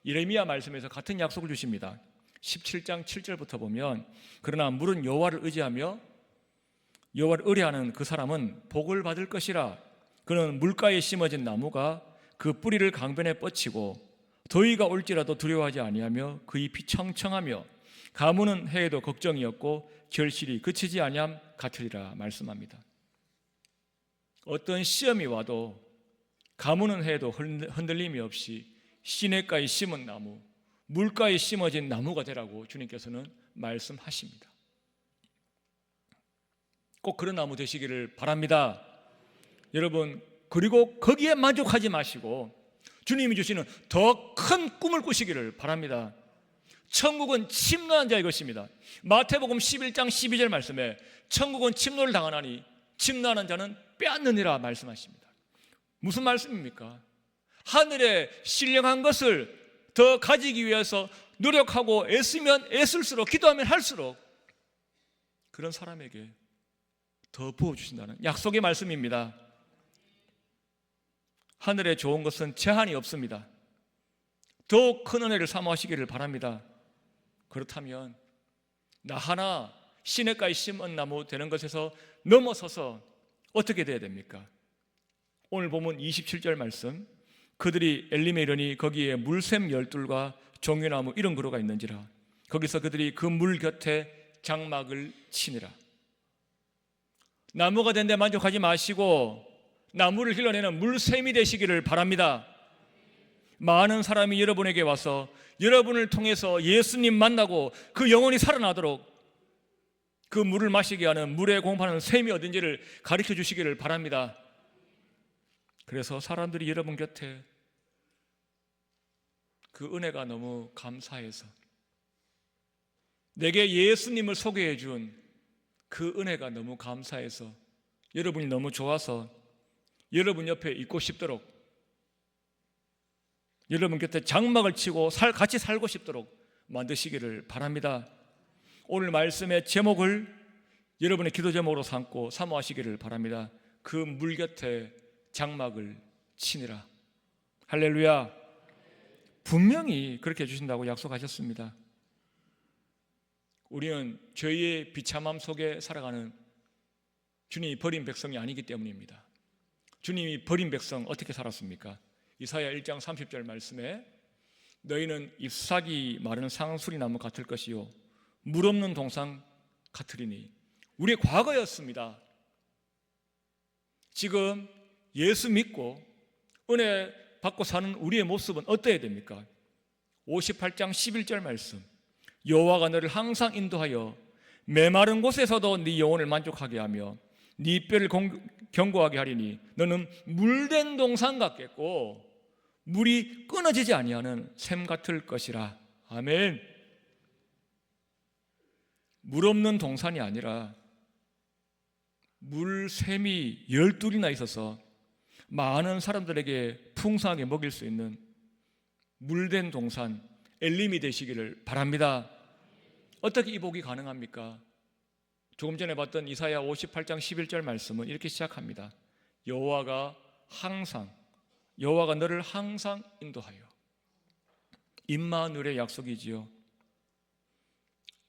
예레미야 말씀에서 같은 약속을 주십니다. 17장 7절부터 보면 그러나 물은 여호와를 의지하며 여호와를 의뢰하는 그 사람은 복을 받을 것이라. 그는 물가에 심어진 나무가 그 뿌리를 강변에 뻗치고 더위가 올지라도 두려워하지 아니하며 그 잎이 청청하며 가무는 해에도 걱정이 없고 결실이 그치지 아니함 같으리라 말씀합니다. 어떤 시험이 와도 가무는 해에도 흔들림이 없이 시냇가에 심은 나무, 물가에 심어진 나무가 되라고 주님께서는 말씀하십니다. 꼭 그런 나무 되시기를 바랍니다. 여러분, 그리고 거기에 만족하지 마시고 주님이 주시는 더 큰 꿈을 꾸시기를 바랍니다. 천국은 침노한 자의 것입니다. 마태복음 11장 12절 말씀에 천국은 침노를 당하나니 침노하는 자는 빼앗느니라 말씀하십니다. 무슨 말씀입니까? 하늘에 신령한 것을 더 가지기 위해서 노력하고 애쓰면 애쓸수록, 기도하면 할수록 그런 사람에게 더 부어주신다는 약속의 말씀입니다. 하늘에 좋은 것은 제한이 없습니다. 더욱 큰 은혜를 사모하시기를 바랍니다. 그렇다면 나 하나 시냇가에 심은 나무 되는 것에서 넘어서서 어떻게 돼야 됩니까? 오늘 보면 27절 말씀, 그들이 엘림에 이르니 거기에 물샘 12과 종려나무 이런 그루가 있는지라. 거기서 그들이 그 물 곁에 장막을 치니라. 나무가 된 데 만족하지 마시고 나무를 길러내는 물샘이 되시기를 바랍니다. 많은 사람이 여러분에게 와서 여러분을 통해서 예수님 만나고 그 영혼이 살아나도록 그 물을 마시게 하는 물에 공급하는 샘이 어딘지를 가르쳐 주시기를 바랍니다. 그래서 사람들이 여러분 곁에 그 은혜가 너무 감사해서 내게 예수님을 소개해 준 그 은혜가 너무 감사해서 여러분이 너무 좋아서 여러분 옆에 있고 싶도록, 여러분 곁에 장막을 치고 같이 살고 싶도록 만드시기를 바랍니다. 오늘 말씀의 제목을 여러분의 기도 제목으로 삼고 사모하시기를 바랍니다. 그 물 곁에 장막을 치니라. 할렐루야. 분명히 그렇게 해주신다고 약속하셨습니다. 우리는 죄의 비참함 속에 살아가는 주님이 버린 백성이 아니기 때문입니다. 주님이 버린 백성 어떻게 살았습니까? 이사야 1장 30절 말씀에 너희는 잎사귀 마르는 상수리나무 같을 것이요 물 없는 동산 같으리니. 우리의 과거였습니다. 지금 예수 믿고 은혜 받고 사는 우리의 모습은 어떠해야 됩니까? 58장 11절 말씀, 여호와가 너를 항상 인도하여 메마른 곳에서도 네 영혼을 만족하게 하며 네 뼈를 견고하게 하리니 너는 물된 동산 같겠고 물이 끊어지지 아니하는 샘 같을 것이라. 아멘. 물 없는 동산이 아니라 물샘이 12이나 있어서 많은 사람들에게 풍성하게 먹일 수 있는 물된 동산 엘림이 되시기를 바랍니다. 어떻게 이 복이 가능합니까? 조금 전에 봤던 이사야 58장 11절 말씀은 이렇게 시작합니다. 여호와가 너를 항상 인도하여. 임마누엘의 약속이지요.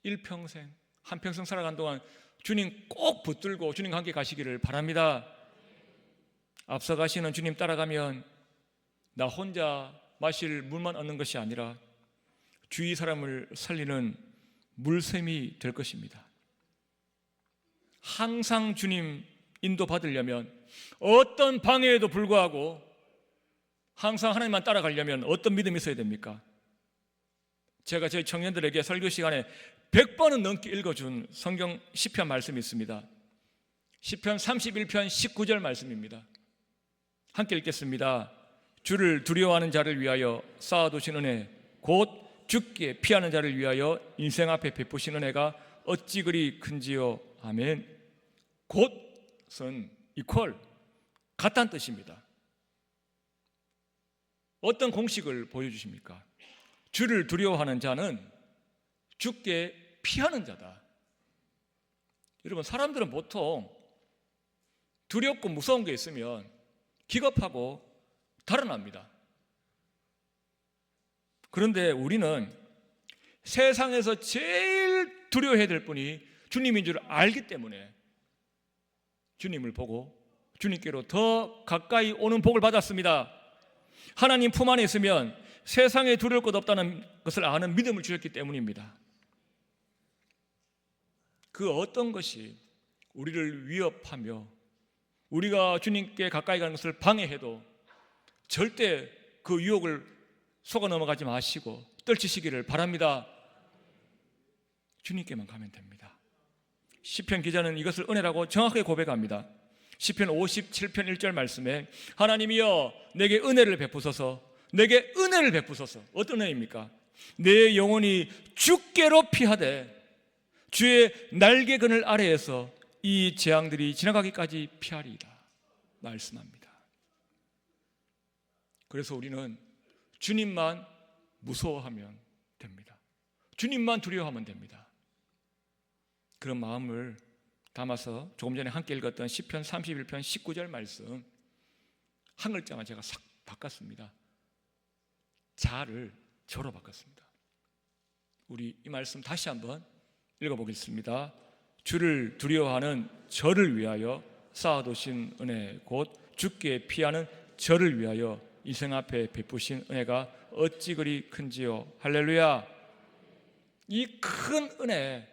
일평생, 한평생 살아간 동안 주님 꼭 붙들고 주님과 함께 가시기를 바랍니다. 앞서 가시는 주님 따라가면 나 혼자 마실 물만 얻는 것이 아니라 주위 사람을 살리는 물샘이 될 것입니다. 항상 주님 인도받으려면, 어떤 방해에도 불구하고 항상 하나님만 따라가려면 어떤 믿음이 있어야 됩니까? 제가 저희 청년들에게 설교 시간에 100번은 넘게 읽어준 성경 시편 말씀이 있습니다. 시편 31편 19절 말씀입니다. 함께 읽겠습니다. 주를 두려워하는 자를 위하여 쌓아두신 은혜, 곧 죽게 피하는 자를 위하여 인생 앞에 베푸신 은혜가 어찌 그리 큰지요. 아멘. 곧은 이퀄, 같다는 뜻입니다. 어떤 공식을 보여주십니까? 주를 두려워하는 자는 죽게 피하는 자다. 여러분, 사람들은 보통 두렵고 무서운 게 있으면 기겁하고 달아납니다. 그런데 우리는 세상에서 제일 두려워해야 될 분이 주님인 줄 알기 때문에 주님을 보고 주님께로 더 가까이 오는 복을 받았습니다. 하나님 품 안에 있으면 세상에 두려울 것 없다는 것을 아는 믿음을 주셨기 때문입니다. 그 어떤 것이 우리를 위협하며 우리가 주님께 가까이 가는 것을 방해해도 절대 그 유혹을 속아 넘어가지 마시고 떨치시기를 바랍니다. 주님께만 가면 됩니다. 시편 기자는 이것을 은혜라고 정확하게 고백합니다. 시편 57편 1절 말씀에 하나님이여 내게 은혜를 베푸소서, 내게 은혜를 베푸소서. 어떤 은혜입니까? 내 영혼이 주께로 피하되 주의 날개 그늘 아래에서 이 재앙들이 지나가기까지 피하리이다 말씀합니다. 그래서 우리는 주님만 무서워하면 됩니다. 주님만 두려워하면 됩니다. 그런 마음을 담아서 조금 전에 함께 읽었던 시편 31편 19절 말씀 한 글자만 제가 싹 바꿨습니다. 자를 저로 바꿨습니다. 우리 이 말씀 다시 한번 읽어보겠습니다. 주를 두려워하는 저를 위하여 쌓아두신 은혜, 곧 주께 피하는 저를 위하여 인생 앞에 베푸신 은혜가 어찌 그리 큰지요. 할렐루야. 이 큰 은혜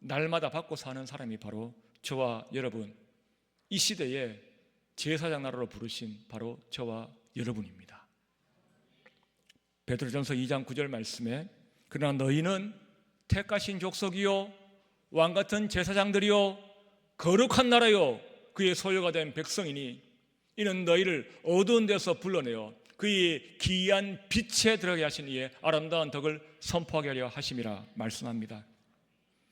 날마다 받고 사는 사람이 바로 저와 여러분, 이 시대에 제사장 나라로 부르신 바로 저와 여러분입니다. 베드로전서 2장 9절 말씀에 그러나 너희는 택하신 족속이요 왕같은 제사장들이요 거룩한 나라요 그의 소유가 된 백성이니 이는 너희를 어두운 데서 불러내어 그의 기이한 빛에 들어가게 하신 이의 아름다운 덕을 선포하게 하려 하심이라 말씀합니다.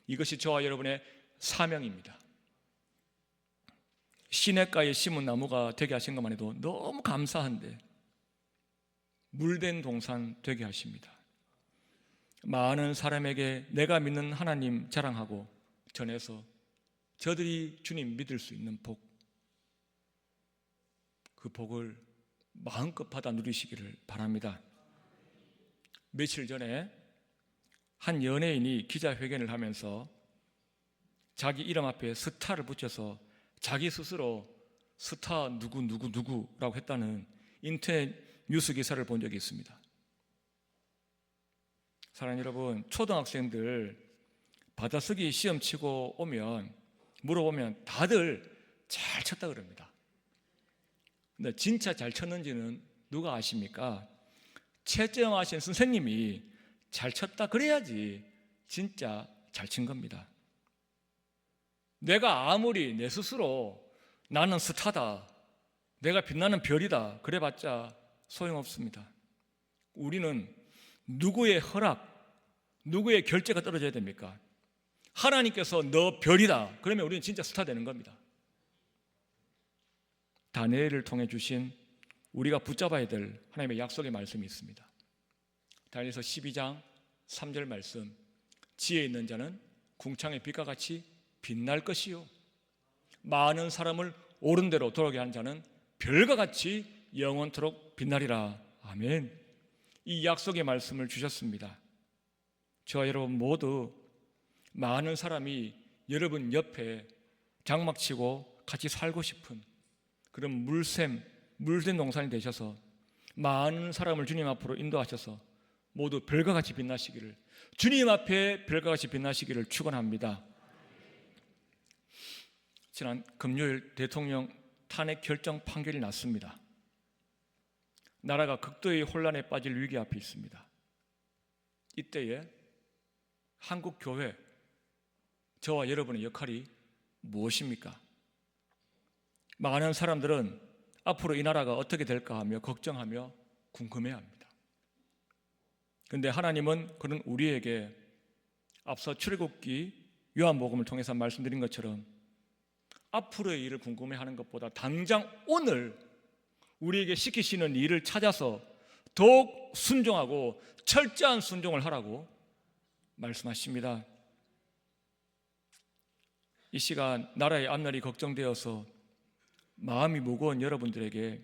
이것이 저와 여러분의 사명입니다. 시냇가에 심은 나무가 되게 하신 것만 해도 너무 감사한데 물된 동산 되게 하십니다. 많은 사람에게 내가 믿는 하나님 자랑하고 전해서 저들이 주님 믿을 수 있는 복, 그 복을 마음껏 받아 누리시기를 바랍니다. 며칠 전에 한 연예인이 기자회견을 하면서 자기 이름 앞에 스타를 붙여서 자기 스스로 스타 누구라고 했다는 인터넷 뉴스 기사를 본 적이 있습니다. 사랑하는 여러분, 초등학생들 받아쓰기 시험 치고 오면 물어보면 다들 잘 쳤다 그럽니다. 근데 진짜 잘 쳤는지는 누가 아십니까? 채점하신 선생님이 잘 쳤다 그래야지 진짜 잘 친 겁니다. 내가 아무리 내 스스로 나는 스타다, 내가 빛나는 별이다 그래봤자 소용없습니다. 우리는 누구의 허락, 누구의 결재가 떨어져야 됩니까? 하나님께서 너 별이다 그러면 우리는 진짜 스타 되는 겁니다. 다니엘을 통해 주신 우리가 붙잡아야 될 하나님의 약속의 말씀이 있습니다. 다니엘서 12장 3절 말씀, 지혜 있는 자는 궁창의 빛과 같이 빛날 것이요 많은 사람을 옳은 대로 돌아오게 하는 자는 별과 같이 영원토록 빛나리라. 아멘. 이 약속의 말씀을 주셨습니다. 저와 여러분 모두 많은 사람이 여러분 옆에 장막치고 같이 살고 싶은 그런 물된 동산이 되셔서 많은 사람을 주님 앞으로 인도하셔서 모두 별과 같이 빛나시기를, 주님 앞에 별과 같이 빛나시기를 축원합니다. 지난 금요일 대통령 탄핵 결정 판결이 났습니다. 나라가 극도의 혼란에 빠질 위기 앞에 있습니다. 이때에 한국 교회, 저와 여러분의 역할이 무엇입니까? 많은 사람들은 앞으로 이 나라가 어떻게 될까 하며 걱정하며 궁금해합니다. 그런데 하나님은 그런 우리에게 앞서 출애굽기 요한복음을 통해서 말씀드린 것처럼 앞으로의 일을 궁금해하는 것보다 당장 오늘 우리에게 시키시는 일을 찾아서 더욱 순종하고 철저한 순종을 하라고 말씀하십니다. 이 시간 나라의 앞날이 걱정되어서 마음이 무거운 여러분들에게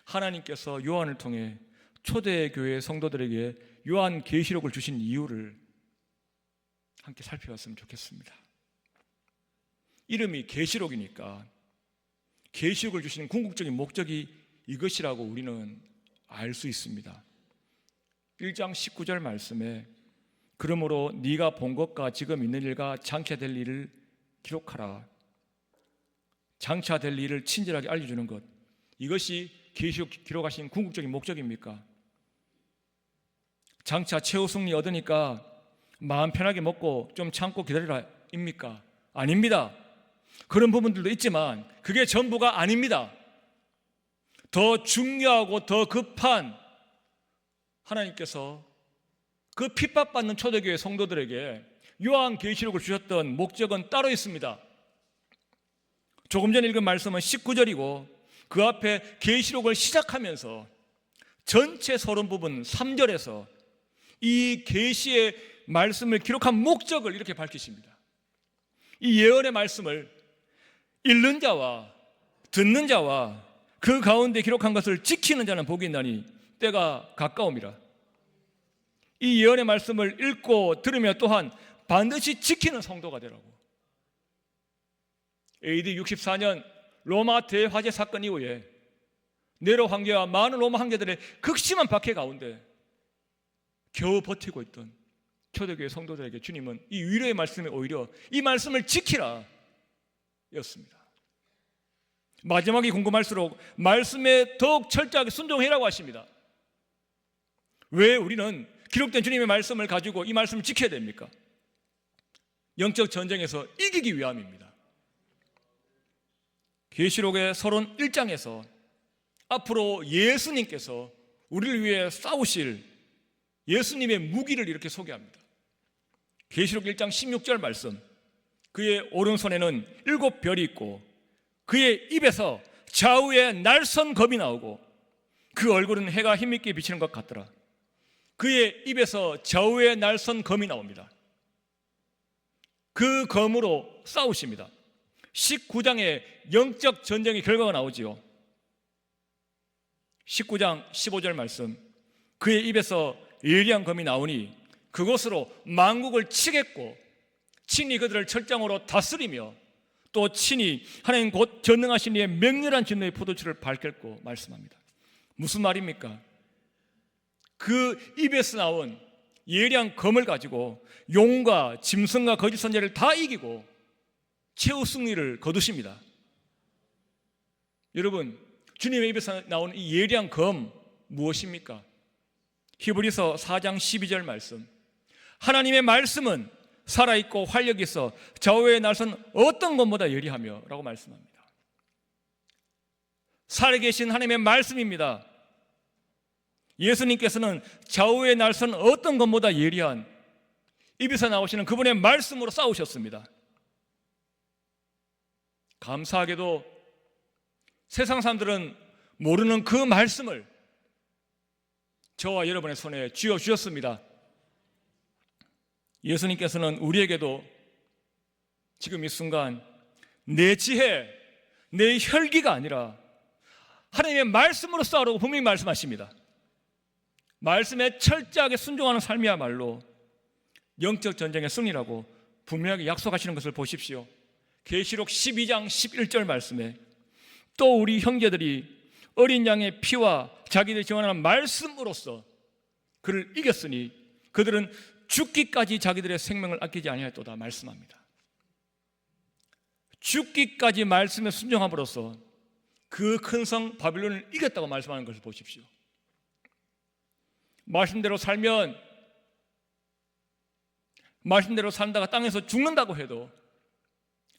하나님께서 요한을 통해 초대교회 성도들에게 요한 계시록을 주신 이유를 함께 살펴봤으면 좋겠습니다. 이름이 계시록이니까 계시록을 주시는 궁극적인 목적이 이것이라고 우리는 알 수 있습니다. 1장 19절 말씀에 그러므로 네가 본 것과 지금 있는 일과 장차 될 일을 기록하라. 장차 될 일을 친절하게 알려주는 것, 이것이 계시록 기록하신 궁극적인 목적입니까? 장차 최후 승리 얻으니까 마음 편하게 먹고 좀 참고 기다리라 입니까? 아닙니다. 그런 부분들도 있지만 그게 전부가 아닙니다. 더 중요하고 더 급한, 하나님께서 그 핍박받는 초대교회 성도들에게 요한계시록을 주셨던 목적은 따로 있습니다. 조금 전에 읽은 말씀은 19절이고 그 앞에 계시록을 시작하면서 전체 서론 부분 3절에서 이 계시의 말씀을 기록한 목적을 이렇게 밝히십니다. 이 예언의 말씀을 읽는 자와 듣는 자와 그 가운데 기록한 것을 지키는 자는 복이 있나니 때가 가까움이라. 이 예언의 말씀을 읽고 들으며 또한 반드시 지키는 성도가 되라고. AD 64년 로마 대화재 사건 이후에 네로 황제와 많은 로마 황제들의 극심한 박해 가운데 겨우 버티고 있던 초대교회 성도들에게 주님은 이 위로의 말씀에 오히려 이 말씀을 지키라 였습니다. 마지막이 궁금할수록 말씀에 더욱 철저하게 순종해라고 하십니다. 왜 우리는 기록된 주님의 말씀을 가지고 이 말씀을 지켜야 됩니까? 영적 전쟁에서 이기기 위함입니다. 계시록의 서론 1장에서 앞으로 예수님께서 우리를 위해 싸우실 예수님의 무기를 이렇게 소개합니다. 계시록 1장 16절 말씀, 그의 오른손에는 7별이 있고 그의 입에서 좌우에 날선 검이 나오고 그 얼굴은 해가 힘있게 비치는 것 같더라. 그의 입에서 좌우에 날선 검이 나옵니다. 그 검으로 싸우십니다. 19장에 영적 전쟁의 결과가 나오지요. 19장 15절 말씀, 그의 입에서 예리한 검이 나오니 그것으로 만국을 치겠고 친히 그들을 철장으로 다스리며 또 친히 하나님 곧 전능하신 이의 맹렬한 진노의 포도주를 밝힐고 말씀합니다. 무슨 말입니까? 그 입에서 나온 예리한 검을 가지고 용과 짐승과 거짓 선지자를 다 이기고 최후 승리를 거두십니다. 여러분, 주님의 입에서 나온 이 예리한 검 무엇입니까? 히브리서 4장 12절 말씀, 하나님의 말씀은 살아있고 활력이 있어 좌우의 날선 어떤 것보다 예리하며 라고 말씀합니다. 살아계신 하나님의 말씀입니다. 예수님께서는 좌우의 날선 어떤 것보다 예리한 입에서 나오시는 그분의 말씀으로 싸우셨습니다. 감사하게도 세상 사람들은 모르는 그 말씀을 저와 여러분의 손에 쥐어주셨습니다. 예수님께서는 우리에게도 지금 이 순간 내 지혜, 내 혈기가 아니라 하나님의 말씀으로 싸우라고 분명히 말씀하십니다. 말씀에 철저하게 순종하는 삶이야말로 영적 전쟁의 승리라고 분명하게 약속하시는 것을 보십시오. 계시록 12장 11절 말씀에 또 우리 형제들이 어린 양의 피와 자기들이 증언하는 말씀으로써 그를 이겼으니 그들은 죽기까지 자기들의 생명을 아끼지 아니하였도다 말씀합니다. 죽기까지 말씀에 순종함으로써 그 큰 성 바빌론을 이겼다고 말씀하는 것을 보십시오. 말씀대로 살면, 말씀대로 산다가 땅에서 죽는다고 해도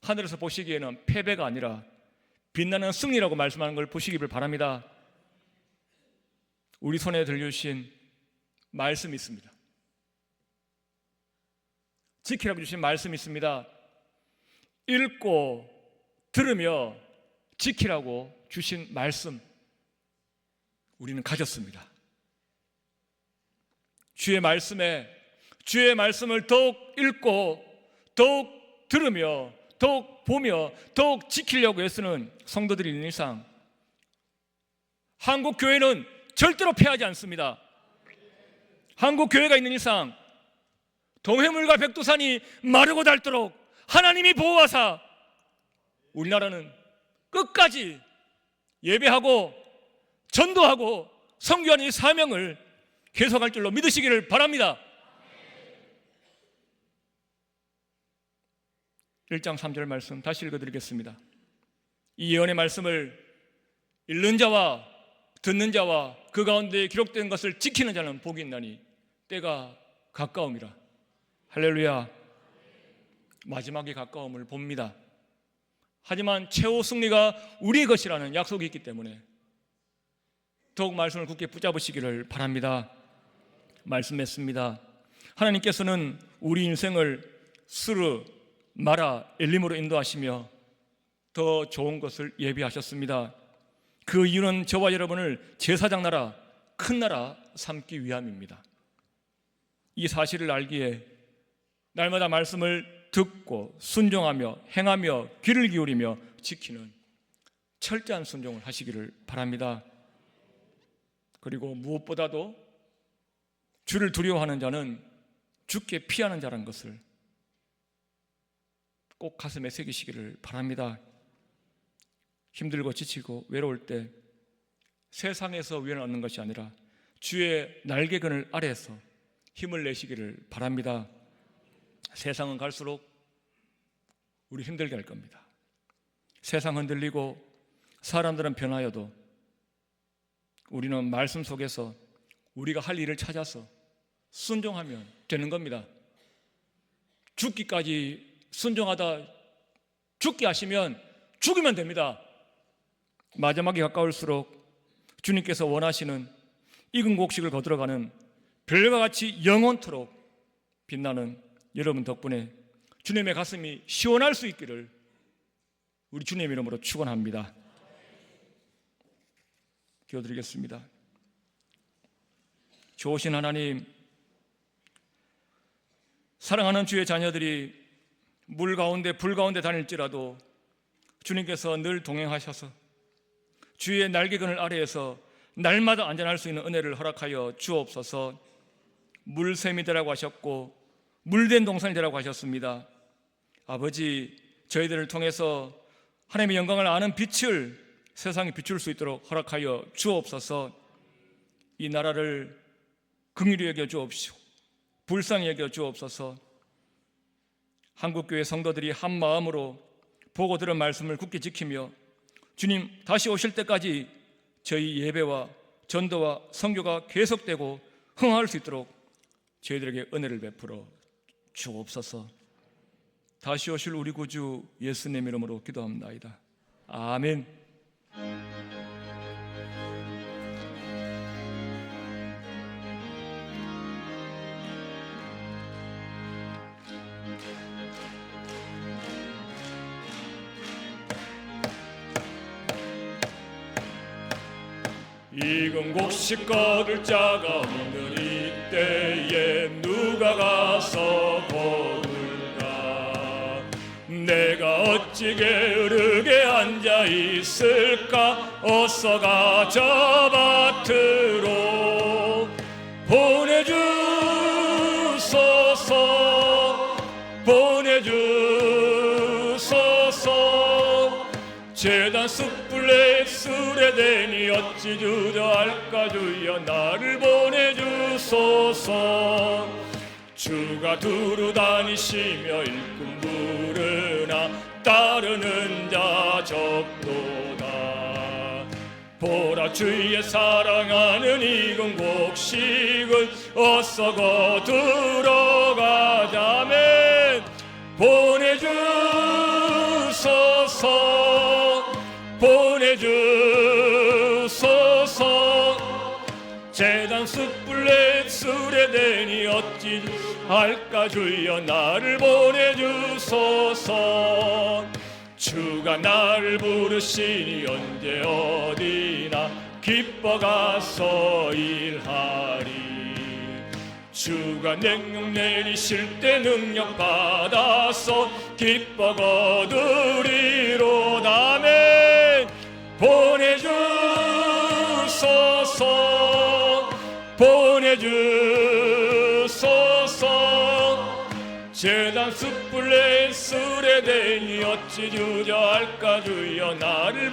하늘에서 보시기에는 패배가 아니라 빛나는 승리라고 말씀하는 걸 보시기를 바랍니다. 우리 손에 들려주신 말씀이 있습니다. 지키라고 주신 말씀이 있습니다. 읽고 들으며 지키라고 주신 말씀 우리는 가졌습니다. 주의 말씀을 더욱 읽고 더욱 들으며 더욱 보며 더욱 지키려고 애쓰는 성도들이 있는 이상 한국 교회는 절대로 패하지 않습니다. 한국 교회가 있는 이상 동해물과 백두산이 마르고 닳도록 하나님이 보호하사 우리나라는 끝까지 예배하고 전도하고 선교하는 이 사명을 계속할 줄로 믿으시기를 바랍니다. 1장 3절 말씀 다시 읽어드리겠습니다. 이 예언의 말씀을 읽는 자와 듣는 자와 그 가운데 기록된 것을 지키는 자는 복이 있나니 때가 가까움이라. 할렐루야. 마지막에 가까움을 봅니다. 하지만 최후 승리가 우리의 것이라는 약속이 있기 때문에 더욱 말씀을 굳게 붙잡으시기를 바랍니다. 말씀했습니다. 하나님께서는 우리 인생을 스르, 마라, 엘림으로 인도하시며 더 좋은 것을 예비하셨습니다. 그 이유는 저와 여러분을 제사장 나라, 큰 나라 삼기 위함입니다. 이 사실을 알기에 날마다 말씀을 듣고 순종하며 행하며 귀를 기울이며 지키는 철저한 순종을 하시기를 바랍니다. 그리고 무엇보다도 주를 두려워하는 자는 주께 피하는 자라는 것을 꼭 가슴에 새기시기를 바랍니다. 힘들고 지치고 외로울 때 세상에서 위안을 얻는 것이 아니라 주의 날개근을 아래에서 힘을 내시기를 바랍니다. 세상은 갈수록 우리 힘들게 할 겁니다. 세상 흔들리고 사람들은 변하여도 우리는 말씀 속에서 우리가 할 일을 찾아서 순종하면 되는 겁니다. 죽기까지 순종하다 죽게 하시면 죽으면 됩니다. 마지막에 가까울수록 주님께서 원하시는 익은 곡식을 거들어가는 별과 같이 영원토록 빛나는 여러분 덕분에 주님의 가슴이 시원할 수 있기를 우리 주님 이름으로 축원합니다. 기도드리겠습니다. 좋으신 하나님, 사랑하는 주의 자녀들이 물 가운데 불 가운데 다닐지라도 주님께서 늘 동행하셔서 주의 날개근을 아래에서 날마다 안전할 수 있는 은혜를 허락하여 주옵소서. 물샘이 되라고 하셨고 물된 동산이 되라고 하셨습니다. 아버지, 저희들을 통해서 하나님의 영광을 아는 빛을 세상에 비출 수 있도록 허락하여 주옵소서. 이 나라를 긍휼히 여겨 주옵시오. 불쌍히 여겨 주옵소서. 한국교회 성도들이 한 마음으로 보고 들은 말씀을 굳게 지키며 주님 다시 오실 때까지 저희 예배와 전도와 선교가 계속되고 흥할 수 있도록 저희들에게 은혜를 베풀어 주옵소서. 다시 오실 우리 구주 예수님 이름으로 기도합니다. 아멘. 익은 곡식 거둘 자가 없는 이때에 누가 가서 거둘까? 내가 어찌 게으르게 앉아 있을까? 어서 가 저 밭으로 보내주소서. 보내주소서. 제단 숯불에 수레되니 어찌 주저할까? 주여 나를 보내주소서. 주가 두루 다니시며 일꾼 부르나 따르는 자 적도다. 보라 주의 사랑하는 익은 곡식을 어서 거두러가자면 보내주소서 보내주소서. 재단 숯불에 수레되니 어찌 할까 주여 나를 보내주소서. 주가 나를 부르시니 언제 어디나 기뻐 가서 일하리. 주가 능력 내리실 때 능력 받아서 기뻐 거두리로다면 보내주소서 보내주소서. 재단 숯불에 수레되니 어찌 주저할까 주여 나를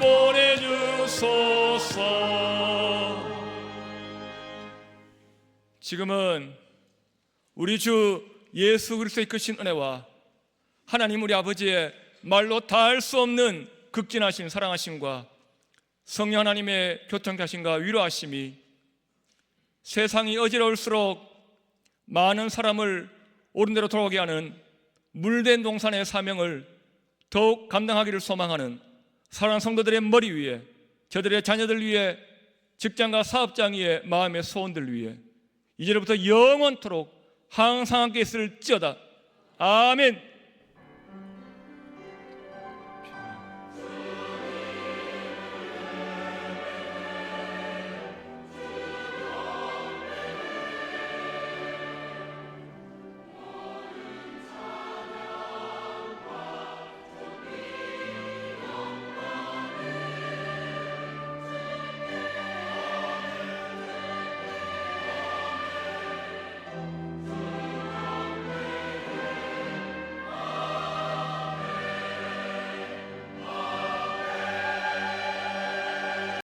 보내주소서. 지금은 우리 주 예수 그리스도의 크신 은혜와 하나님 우리 아버지의 말로 다 할 수 없는 극진하신 사랑하심과 성령 하나님의 교통케 하심과 위로하심이 세상이 어지러울수록 많은 사람을 옳은대로 돌아오게 하는 물된 동산의 사명을 더욱 감당하기를 소망하는 사랑하는 성도들의 머리 위에, 저들의 자녀들 위에, 직장과 사업장 위에, 마음의 소원들 위에 이제부터 영원토록 항상 함께 있을지어다. 아멘.